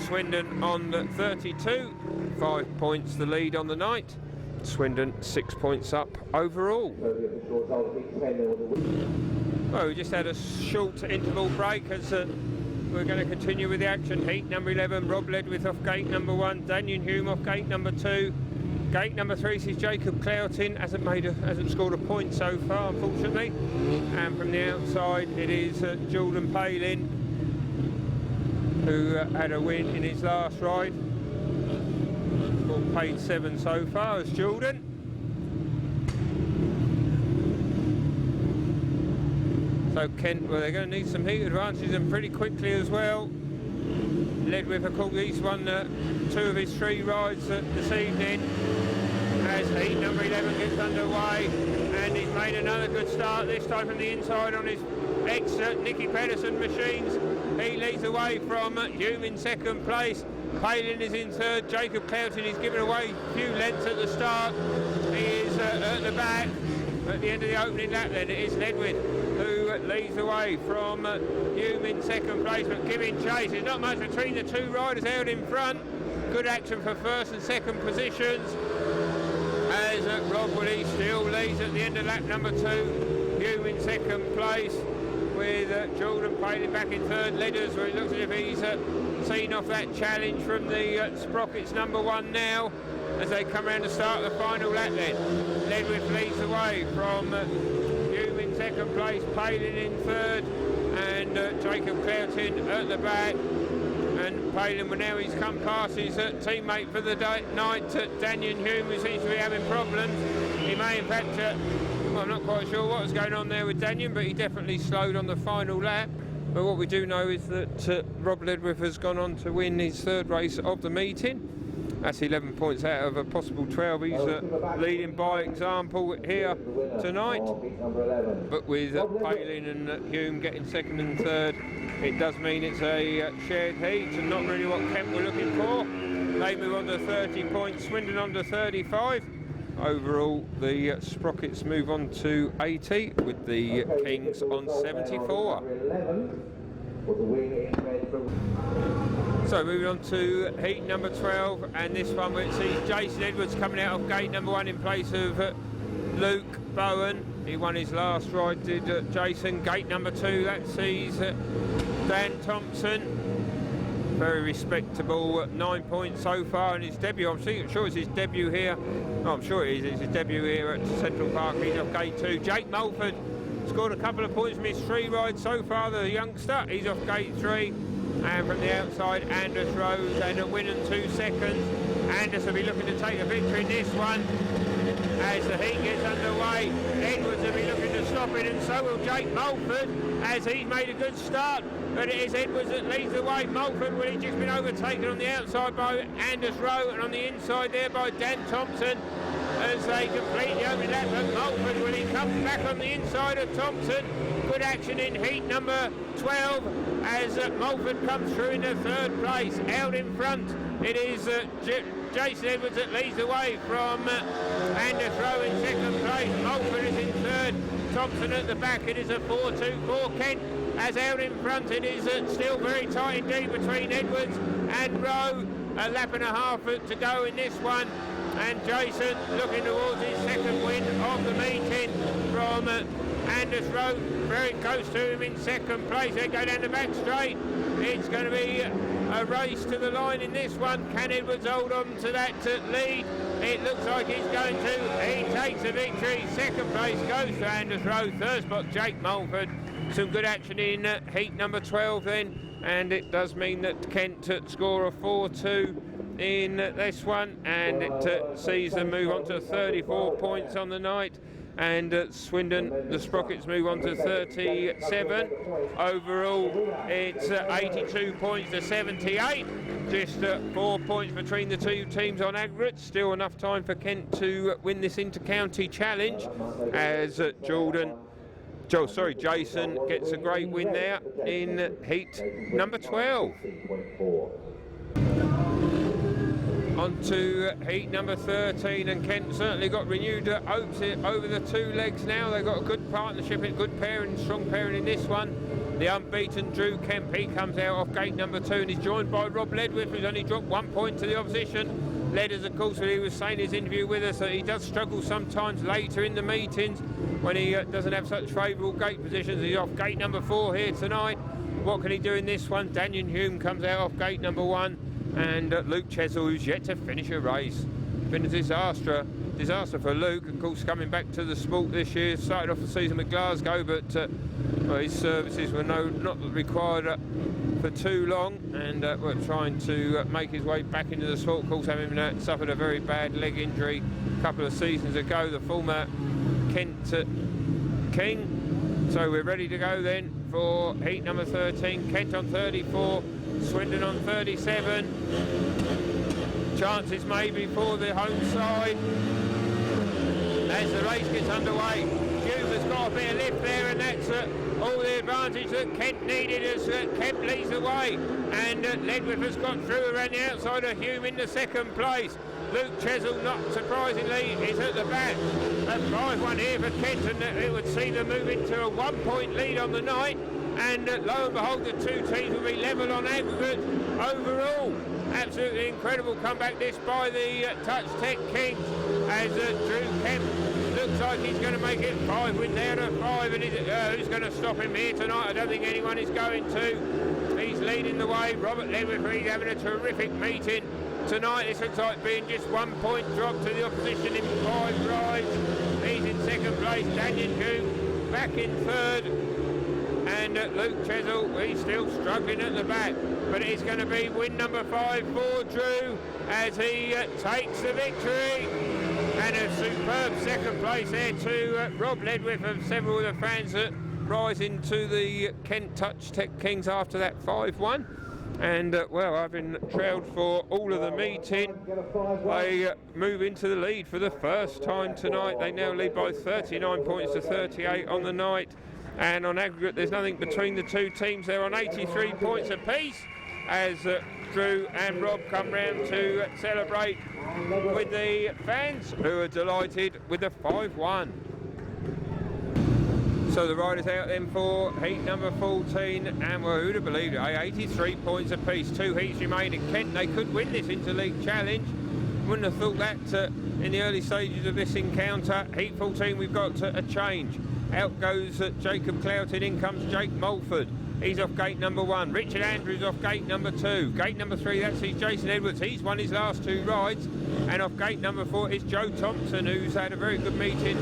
Swindon on 32. 5 points the lead on the night. Swindon 6 points up overall. Well, we just had a short interval break as we're going to continue with the action. Heat number 11, Rob Ledwith off gate number 1, Daniel Hume off gate number 2. Gate number 3 sees Jacob Cloughton, hasn't scored a point so far, unfortunately. And from the outside, it is Jordan Palin, who had a win in his last ride. Scored paid 7 so far as Jordan. So Kent, well, they're going to need some heat advantages, and pretty quickly as well. Ledwith, of course, he's won 2 of his 3 rides this evening, as heat number 11 gets underway, and he's made another good start, this time from the inside on his ex-Nicky Pedersen machines. He leads away from Hume in second place. Palin is in third. Jacob Cloughton is giving away a few lengths at the start. He is at the back. At the end of the opening lap then, it is Ledwith who leads the way from Hume in second place, but giving chase. There's not much between the 2 riders out in front. Good action for first and second positions, as Rob Willie still leads at the end of lap number 2. Hume in second place, with Jordan Palin back in third. Ledders, where it looks as if he's seen off that challenge from the Sprockets number 1 now, as they come around to start the final lap then. Ledwith leads the way from Hume in second place, Palin in third, and Jacob Cloughton at the back. And Palin, well, now he's come past his teammate for the night, Daniel Hume, who seems to be having problems. He may in fact, well, I'm not quite sure what was going on there with Daniel, but he definitely slowed on the final lap. But what we do know is that Rob Ledwith has gone on to win his third race of the meeting. That's 11 points out of a possible 12. He's leading by example here tonight. But with Palin and Hume getting second and third, it does mean it's a shared heat and not really what Kent were looking for. They move on to 30 points, Swindon on to 35. Overall, the Sprockets move on to 80 with the Kings on 74. So moving on to heat number 12, and this one we see Jason Edwards coming out of gate number 1 in place of Luke Bowen. He won his last ride, did Jason. Gate number 2, that sees Dan Thompson. Very respectable 9 points so far in his debut. I'm sure it's his debut here. Oh, I'm sure it is. It's his debut here at Central Park. He's off gate 2. Jake Mulford scored a couple of points from his 3 rides so far, the youngster. He's off gate 3. And from the outside, Anders Rose and a win and 2 seconds. Anders will be looking to take a victory in this one. As the heat gets underway, Edwards will be looking to stop it, and so will Jake Mulford, as he's made a good start. But it is Edwards that leads the way. Mulford, well, he's just been overtaken on the outside by Anders Rowe, and on the inside there by Dan Thompson, as they complete the opening lap. But Mulford, well, he comes back on the inside of Thompson. Good action in heat number 12, as Mulford comes through in the 3rd place. Out in front, it is Jason Edwards that leads the way from Anders Rowe in 2nd place. Mulford is in 3rd. Thompson at the back. It is a 4-2-4. Kent, as out in front, it is still very tight indeed between Edwards and Rowe. A lap and a half to go in this one. And Jason looking towards his 2nd win of the meeting from Anders Rowe, very close to him in 2nd place. They go down the back straight. It's going to be a race to the line in this one. Can Edwards hold on to that lead? It looks like he's going to. He takes the victory. 2nd place goes to Anders Rowe. 3rd spot, Jake Mulford. Some good action in heat number 12 then. And it does mean that Kent score a 4-2 in this one. And it sees them move on to 34 points on the night. And Swindon, the Sprockets move on to 37. Overall, it's 82 points to 78. Just 4 points between the 2 teams on aggregate. Still enough time for Kent to win this inter-county challenge, as Jason gets a great win there in heat number 12. On to heat number 13, and Kent certainly got renewed hopes over the 2 legs now. They've got a good partnership, a good pairing, strong pairing in this one. The unbeaten Drew Kemp, he comes out off gate number 2 and he's joined by Rob Ledwith, who's only dropped 1 point to the opposition. Ledders, of course, he was saying in his interview with us that he does struggle sometimes later in the meetings when he doesn't have such favourable gate positions. He's off gate number 4 here tonight. What can he do in this one? Daniel Hume comes out off gate number 1. And Luke Chesel, who's yet to finish a race. Been a disaster for Luke, of course, coming back to the sport this year. Started off the season with Glasgow, but his services were not required for too long, and we're trying to make his way back into the sport. Of course, having suffered a very bad leg injury a couple of seasons ago, the former Kent King. So we're ready to go then for heat number 13. Kent on 34. Swindon on 37. Chances maybe for the home side as the race gets underway. Hume has got a bit of lift there, and that's all the advantage that Kent needed as Kent leads the way. And Ledwith has got through around the outside of Hume into 2nd place. Luke Chesel, not surprisingly, is at the back. A 5-1 here for Kent, and it would see them move into a 1-point lead on the night. And lo and behold, the 2 teams will be level on aggregate overall. Absolutely incredible comeback this by the Touch Tech Kings, as Drew Kemp looks like he's going to make it 5 wins out of 5. And who's going to stop him here tonight? I don't think anyone is going to. He's leading the way. Robert Ledwith, he's having a terrific meeting tonight. This looks like being just 1 point drop to the opposition in 5 rides. He's in 2nd place. Daniel Hume back in 3rd. And Luke Chesel, he's still struggling at the back. But it's going to be win number 5 for Drew as he takes the victory. And a superb second place there to Rob Ledwith and several of the fans that rising to the Kent Touch Tech Kings after that 5-1. And well, I've been trailed for all of the meeting. They move into the lead for the first time tonight. They now lead by 39 points to 38 on the night. And on aggregate, there's nothing between the two teams. They're on 83 points apiece as Drew and Rob come round to celebrate with the fans who are delighted with the 5-1. So the riders out then for heat number 14, and well, who'd have believed it, 83 points apiece, 2 heats remain in Kent. They could win this Interleague Challenge. Wouldn't have thought that in the early stages of this encounter. Heat 14, we've got a change. Out goes Jacob Cloughton, in comes Jake Mulford. He's off gate number 1. Richard Andrews off gate number 2. Gate number 3, that's Jason Edwards. He's won his last 2 rides. And off gate number 4 is Joe Thompson, who's had a very good meeting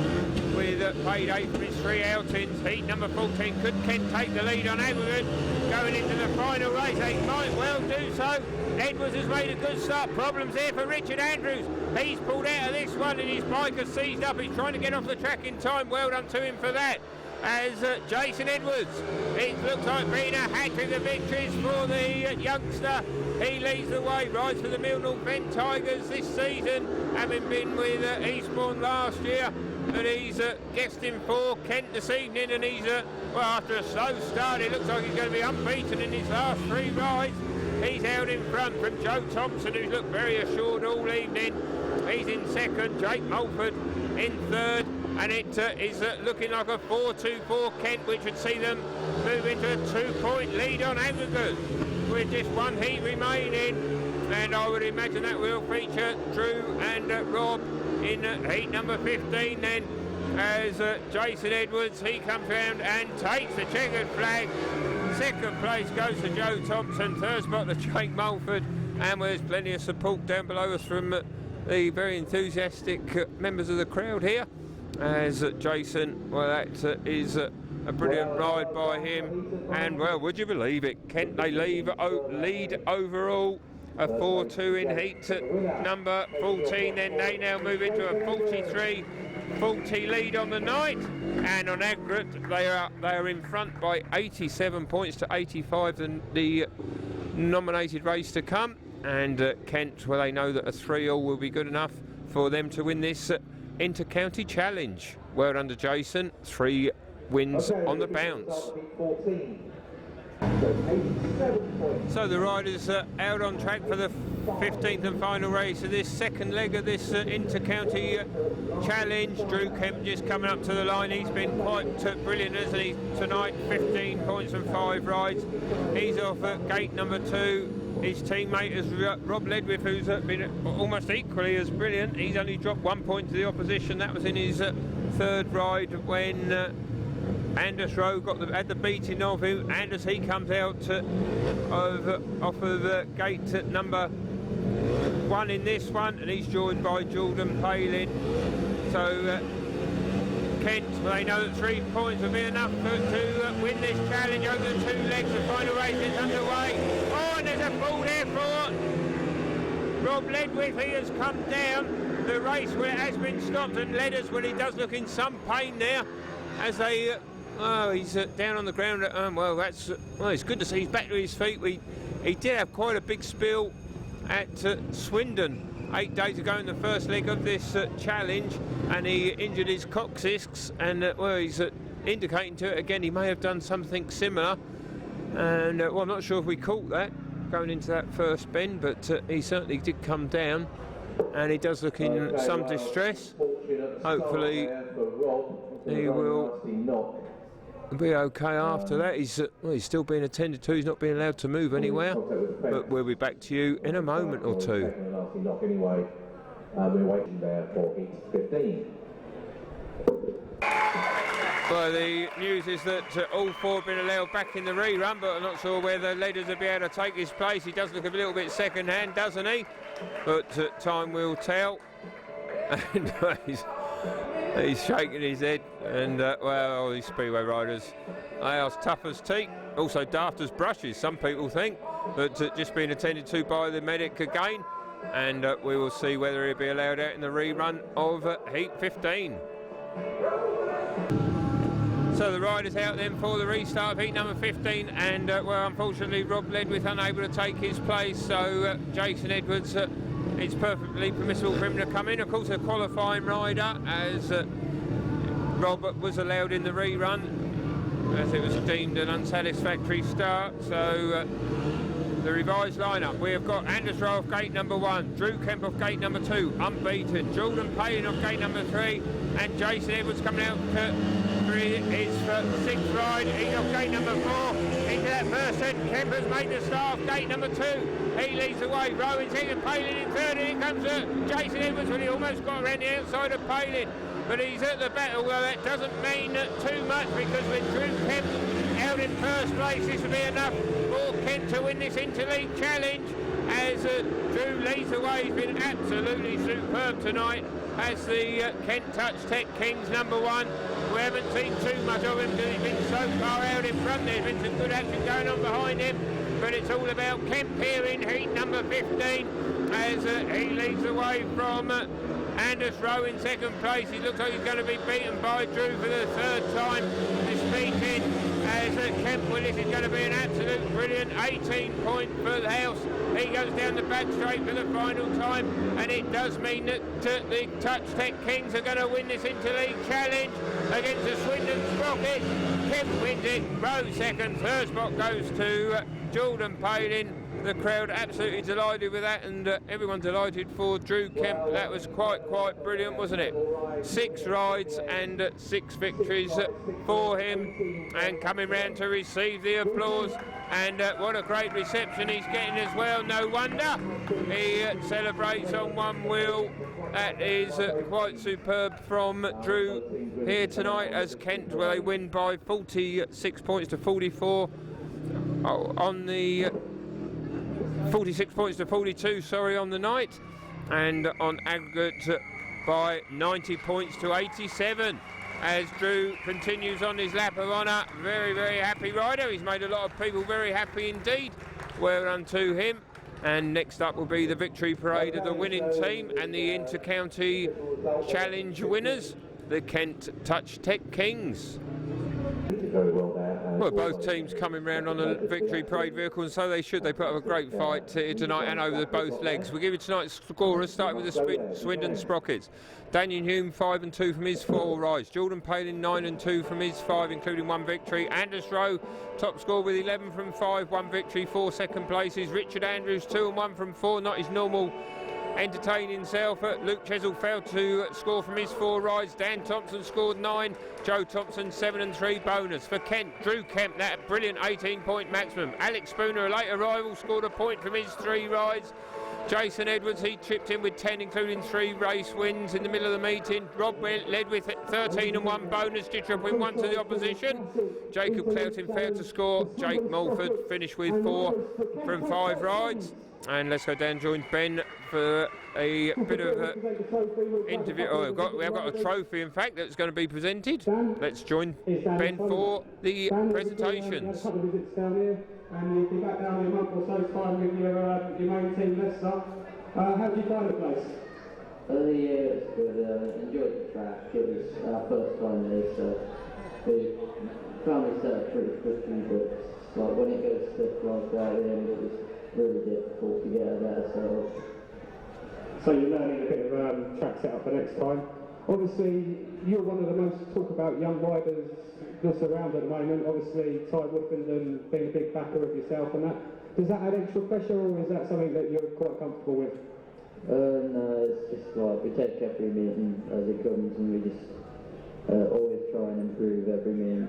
with paid 8 from his 3 outings. Heat number 14, could Kent take the lead on aggregate going into the final race? They might well do so. Edwards has made a good start. Problems there for Richard Andrews. He's pulled out of this one and his bike has seized up. He's trying to get off the track in time. Well done to him for that. As Jason Edwards, it looks like being a hat-trick of victories for the youngster. He leads the way, rides for the Millnall Fen Tigers this season, having been with Eastbourne last year. But he's guesting for Kent this evening, and he's, well, after a slow start, it looks like he's going to be unbeaten in his last 3 rides. He's held in front from Joe Thompson, who's looked very assured all evening. He's in second, Jake Mulford in third. And it is looking like a 4-2 for Kent, which would see them move into a 2-point lead on aggregate with just 1 heat remaining. And I would imagine that will feature Drew and Rob in heat number 15 then, as Jason Edwards, he comes round and takes the checkered flag. Second place goes to Joe Thompson, third spot to Jake Mulford, and there's plenty of support down below us from the very enthusiastic members of the crowd here. As Jason, well, that is a brilliant ride by him, and well, would you believe it, Kent, they lead overall, a 4-2 in heat number 14, then they now move into a 43-40 lead on the night, and on aggregate they are in front by 87 points to 85 than the nominated race to come. And Kent, well, they know that a 3-all will be good enough for them to win this Inter-County Challenge. Well done to Jason, 3 wins on the bounce. So the riders are out on track for the 15th and final race of this second leg of this Inter-County Challenge. Drew Kemp just coming up to the line. He's been quite brilliant, hasn't he, tonight? 15 points and 5 rides. He's off at gate number 2. His teammate is Rob Ledwith, who's been almost equally as brilliant. He's only dropped 1 point to the opposition. That was in his 3rd ride when Anders Rowe had the beating of him. Anders, he comes out off of gate number 1 in this one, and he's joined by Jordan Palin. So Kent, well, they know that 3 points will be enough to win this challenge over the 2 legs. The final race is underway. Oh, and there's a fall there for Rob Ledwith. He has come down. The race has been stopped, and Ledders, well, he does look in some pain there as they. Oh, he's down on the ground. Well, it's good to see he's back to his feet. He did have quite a big spill at Swindon 8 days ago in the first leg of this challenge, and he injured his coccyx, and well, he's indicating to it again he may have done something similar, and well, I'm not sure if we caught that going into that first bend, but he certainly did come down, and he does look in some distress. Hopefully he will be okay after that. He's still being attended to. He's not being allowed to move anywhere, but we'll be back to you in a moment or two.
We're waiting there for heat 15.
Well, the news is that all 4 have been allowed back in the rerun, but I'm not sure whether Ledders will be able to take his place. He does look a little bit second-hand, doesn't he? But time will tell. And he's shaking his head, and well, these speedway riders, they are as tough as teak, also daft as brushes, some people think, but just being attended to by the medic again. and we will see whether he'll be allowed out in the rerun of Heat 15. So the riders out then for the restart of heat number 15, and well, unfortunately Rob Ledwith unable to take his place, so Jason Edwards, it's perfectly permissible for him to come in. Of course, a qualifying rider, as Rob was allowed in the rerun, as it was deemed an unsatisfactory start. So the revised lineup, we have got Anders Rowe off gate number 1, Drew Kemp off gate number 2, unbeaten, Jordan Palin off gate number 3, and Jason Edwards coming out for his 6th ride. He's off gate number 4 into that first set. Kemp has made the start off gate number 2. He leads the way. Rowan's second, Palin in third, and here comes Jason Edwards, when he almost got around the outside of Palin. But he's at the battle. Well, that doesn't mean too much, because with Drew Kemp out in first place, this will be enough for Kent to win this interleague challenge, as Drew leads the way. He's been absolutely superb tonight as the Kent Touch Tech Kings number 1. We haven't seen too much of him because he's been so far out in front. There's been some good action going on behind him, but it's all about Kemp here in heat number 15, as he leads the way from Anders Rowe in second place. He looks like he's going to be beaten by Drew for the 3rd time this meeting, as Kemp, well, this is going to be an absolute brilliant 18-point for the house. He goes down the back straight for the final time, and it does mean that the Touch Tech Kings are going to win this interleague challenge against the Swindon Sprocket. Kemp wins it, Rowe second, 3rd spot goes to Jordan Palin. The crowd absolutely delighted with that, and everyone delighted for Drew Kemp. That was quite brilliant, wasn't it? 6 rides and 6 victories for him, and coming round to receive the applause. And what a great reception he's getting as well. No wonder he celebrates on one wheel. That is quite superb from Drew here tonight, as Kent, well, they win by 46 points to 44 on the 46 points to 42, sorry, on the night, and on aggregate by 90 points to 87, as Drew continues on his lap of honour. Very happy rider. He's made a lot of people very happy indeed. Well done to him. And next up will be the victory parade of the winning team and the inter-county challenge winners, the Kent Touch Tech Kings. Well, both teams coming round on a victory parade vehicle, and so they should. They put up a great fight tonight and over both legs. We'll give you tonight's scorers, starting with the Swindon Sprockets. Daniel Hume 5 and 2 from his 4 rides. Jordan Palin 9 and 2 from his 5, including 1 victory. Anders Rowe top score with 11 from 5, 1 victory, 4 second places. Richard Andrews 2 and 1 from 4, not his normal entertaining self. Luke Chesel failed to score from his 4 rides. Dan Thompson scored 9. Joe Thompson 7 and 3 bonus. For Kent, Drew Kemp, that brilliant 18-point maximum. Alex Spooner, a late arrival, scored a point from his 3 rides. Jason Edwards, he chipped in with 10, including 3 race wins in the middle of the meeting. Rob led with 13 and 1 bonus, did trip in 1 to the opposition. Jacob Cloughton failed to score. Jake Mulford finished with 4 from 5 rides. And let's go down and join Ben for a bit of an interview. Oh, we have got a trophy, in fact, that's going to be presented. Let's join Ben for the presentations.
And you'll be back down in a month or so's time with your main team, Leicester. How did you find the place?
The year was good. Enjoyed the track. It was our first time there, so we found it set up pretty quickly, but like when it goes stiff like that, it was really difficult to get out there.
So you're learning a bit of track setup for next time. Obviously, you're one of the most talked about young riders just around at the moment. Obviously, Ty Woodford being a big backer of yourself and that. Does that add extra pressure, or is that something that you're quite comfortable with?
No, it's just like we take every meeting as it comes, and we just always try and improve every meeting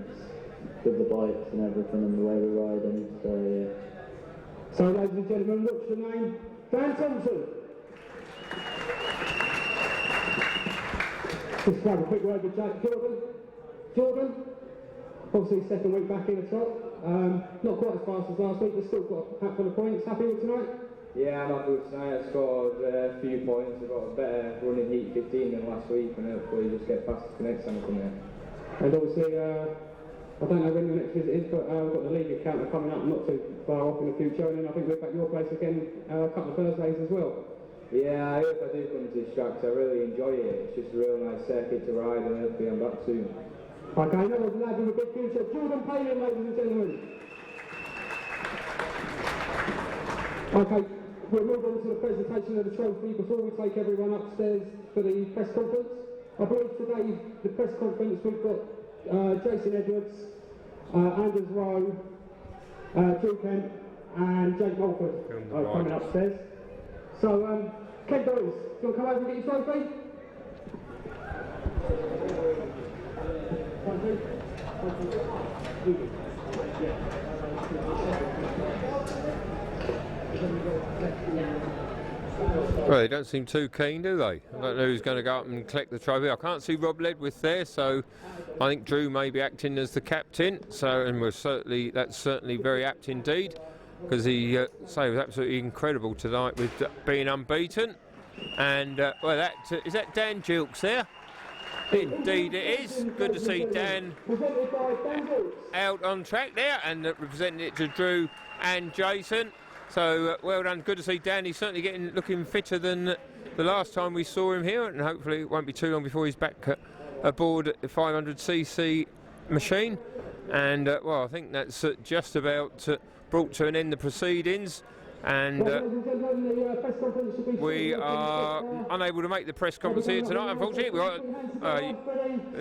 with the bikes and everything and the way we ride them. So yeah.
So, ladies and gentlemen, what's your name? Dan Thompson. Just grab a quick word with Jordan, obviously second week back in the top. Not quite as fast as last week, but still got a handful of points. Happy with tonight?
Yeah, I'm happy with tonight. I scored a few points. I got a better run in heat 15 than last week, and hopefully just get past the next time I come here.
And obviously, I don't know when your next visit is, but we've got the league encounter coming up not too far off in the future, and then I think we're back at your place again a couple of Thursdays as well.
Yeah, I hope I do come to this track 'cause I really enjoy it. It's just a real nice circuit to ride and hopefully I'm back soon.
Okay, now there's a lad with a big future, Jordan Palin, ladies and gentlemen. Okay, we'll move on to the presentation of the trophy before we take everyone upstairs for the press conference. I believe today, the press conference, we've got Jason Edwards, Anders Rowe, Drew Kent and Jake Mulford coming upstairs. So, Ken Doris, do you want to come over and get your trophy?
Well, they don't seem too keen, do they? I don't know who's going to go up and collect the trophy. I can't see Rob Ledwith there, so I think Drew may be acting as the captain. So, and that's certainly very apt indeed, because he was absolutely incredible tonight with being unbeaten. And well, is that Dan Gilks there? Indeed it is. Good to see Dan out on track there and representing it to Drew and Jason. So well done, good to see Dan. He's certainly looking fitter than the last time we saw him here, and hopefully it won't be too long before he's back aboard the 500cc machine. And well, I think that's just about brought to an end the proceedings. And we are unable to make the press conference here tonight, unfortunately.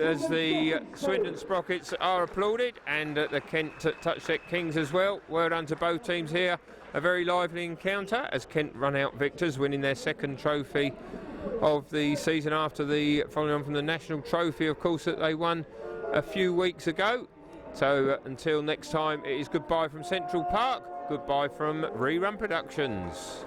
As the Swindon Sprockets are applauded, and the Kent Touch Deck Kings as well. Well done to both teams here. A very lively encounter as Kent run out victors, winning their second trophy of the season after following on from the national trophy, of course, that they won a few weeks ago. So until next time, it is goodbye from Central Park. Goodbye from ReRun Productions.